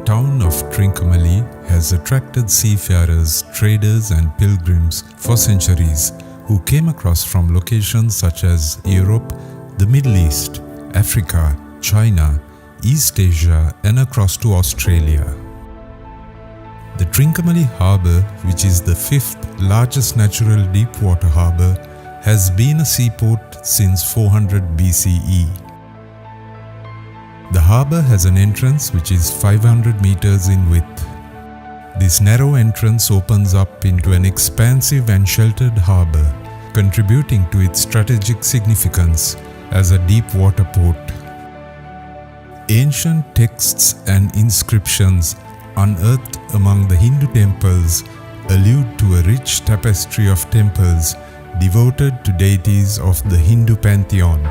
town of Trincomalee has attracted seafarers, traders and pilgrims for centuries who came across from locations such as Europe, the Middle East, Africa, China, East Asia and across to Australia. The Trincomalee harbour, which is the fifth largest natural deep water harbour, has been a seaport since 400 BCE. The harbour has an entrance which is 500 meters in width. This narrow entrance opens up into an expansive and sheltered harbour, contributing to its strategic significance as a deep water port. Ancient texts and inscriptions unearthed among the Hindu temples allude to a rich tapestry of temples devoted to deities of the Hindu pantheon.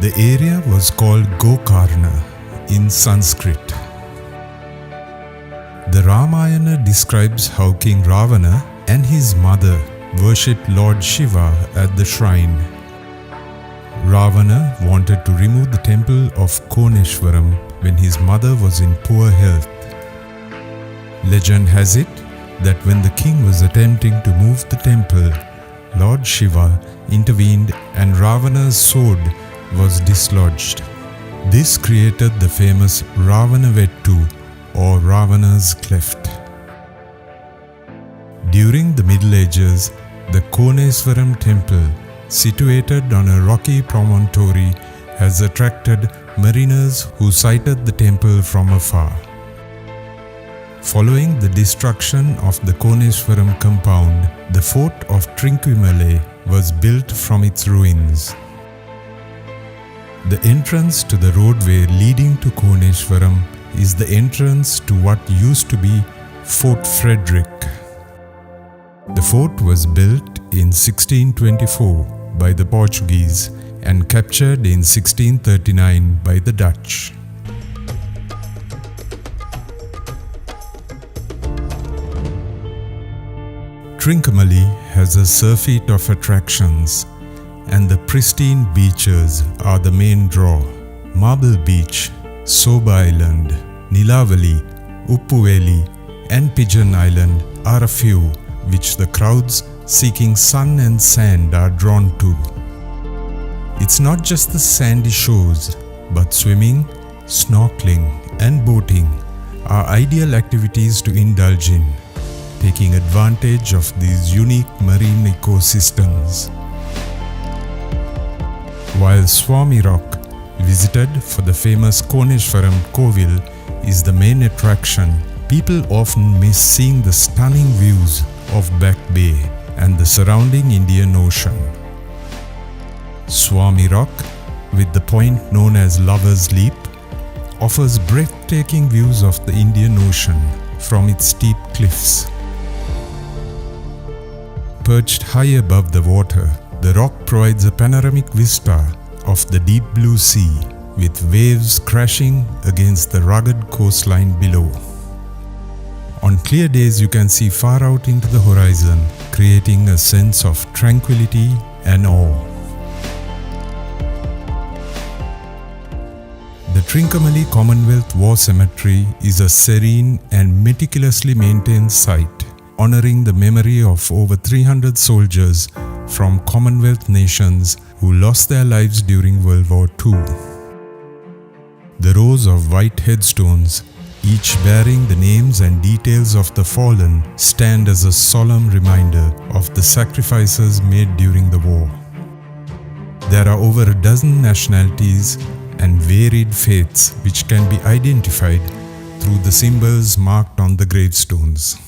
The area was called Gokarna in Sanskrit. The Ramayana describes how King Rahana and his mother worshipped Lord Shiva at the shrine. Ravana wanted to remove the temple of Koneshwaram when his mother was in poor health. Legend has it that when the king was attempting to move the temple, Lord Shiva intervened and Ravana's sword was dislodged. This created the famous Raanavetu or Ravana's cleft. During the Middle Ages, the Koneshwaram temple, situated on a rocky promontory, has attracted mariners who sighted the temple from afar. Following the destruction of the Koneshwaram compound, the fort of Trincomalee was built from its ruins. The entrance to the roadway leading to Koneshwaram is the entrance to what used to be Fort Frederick. The fort was built in 1624 by the Portuguese and captured in 1639 by the Dutch. Trincomalee has a surfeit of attractions, and the pristine beaches are the main draw. Marble Beach, Soba Island, Nilavali, Uppuveli and Pigeon Island are a few which the crowds seeking sun and sand are drawn to. It's not just the sandy shores, but swimming, snorkeling and boating are ideal activities to indulge in, taking advantage of these unique marine ecosystems. While Swami Rock, visited for the famous Koneshwaram Kovil, is the main attraction, people often miss seeing the stunning views of Back Bay and the surrounding Indian Ocean. Swami Rock, with the point known as Lover's Leap, offers breathtaking views of the Indian Ocean from its steep cliffs. Perched high above the water, the rock provides a panoramic vista of the deep blue sea, with waves crashing against the rugged coastline below. On clear days you can see far out into the horizon, creating a sense of tranquility and awe. The Trincomalee Commonwealth War Cemetery is a serene and meticulously maintained site, honoring the memory of over 300 soldiers from Commonwealth nations who lost their lives during World War II. The rows of white headstones, each bearing the names and details of the fallen, stand as a solemn reminder of the sacrifices made during the war. There are over a dozen nationalities and varied faiths which can be identified through the symbols marked on the gravestones.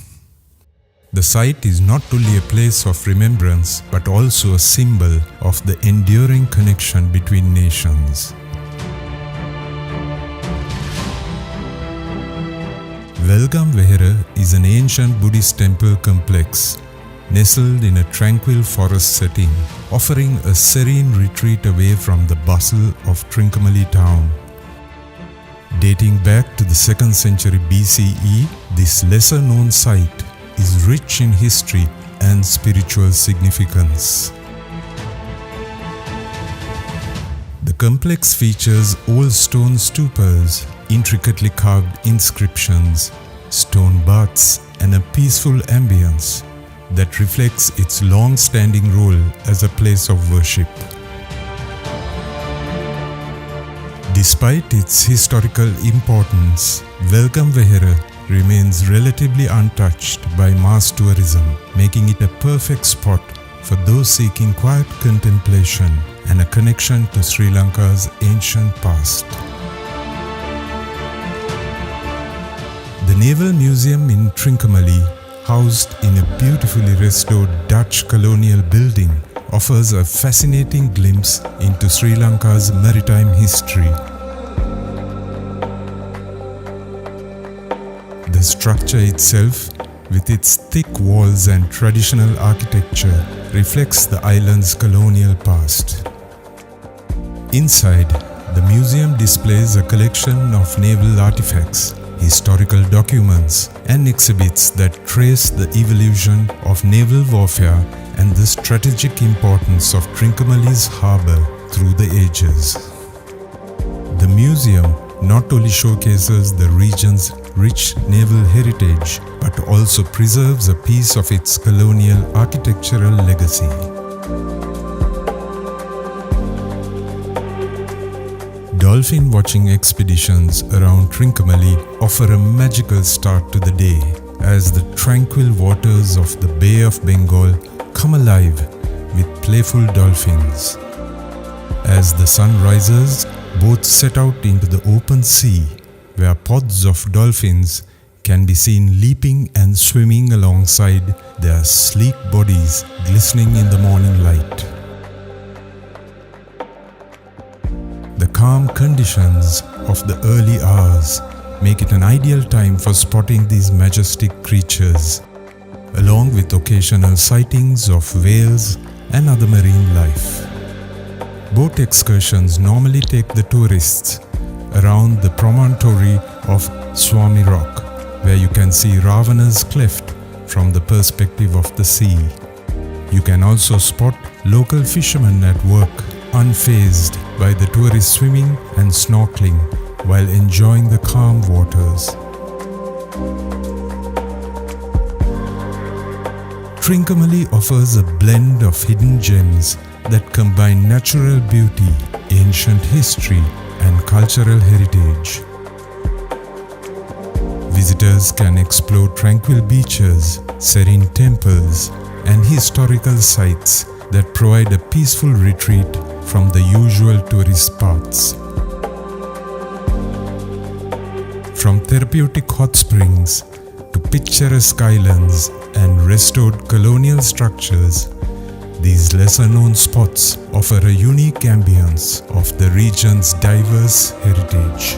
The site is not only a place of remembrance but also a symbol of the enduring connection between nations. Velgam Vihara is an ancient Buddhist temple complex nestled in a tranquil forest setting, offering a serene retreat away from the bustle of Trincomalee town. Dating back to the 2nd century BCE, this lesser-known site is rich in history and spiritual significance. The complex features old stone stupas, intricately carved inscriptions, stone baths, and a peaceful ambience that reflects its long-standing role as a place of worship. Despite its historical importance, Velkamvehera remains relatively untouched by mass tourism, making it a perfect spot for those seeking quiet contemplation and a connection to Sri Lanka's ancient past. The Naval Museum in Trincomalee, housed in a beautifully restored Dutch colonial building, offers a fascinating glimpse into Sri Lanka's maritime history. The structure itself, with its thick walls and traditional architecture, reflects the island's colonial past. Inside, the museum displays a collection of naval artifacts, historical documents, and exhibits that trace the evolution of naval warfare and the strategic importance of Trincomalee's harbour through the ages. The museum not only showcases the region's rich naval heritage, but also preserves a piece of its colonial architectural legacy. Dolphin watching expeditions around Trincomalee offer a magical start to the day as the tranquil waters of the Bay of Bengal come alive with playful dolphins. As the sun rises, boats set out into the open sea, where pods of dolphins can be seen leaping and swimming alongside their sleek bodies glistening in the morning light. The calm conditions of the early hours make it an ideal time for spotting these majestic creatures, along with occasional sightings of whales and other marine life. Boat excursions normally take the tourists around the promontory of Swami Rock, where you can see Ravana's cleft from the perspective of the sea. You can also spot local fishermen at work, unfazed by the tourists swimming and snorkeling while enjoying the calm waters. Trincomalee offers a blend of hidden gems that combine natural beauty, ancient history, and cultural heritage. Visitors can explore tranquil beaches, serene temples, and historical sites that provide a peaceful retreat from the usual tourist paths. From therapeutic hot springs to picturesque islands and restored colonial structures, these lesser-known spots offer a unique ambience of the region's diverse heritage.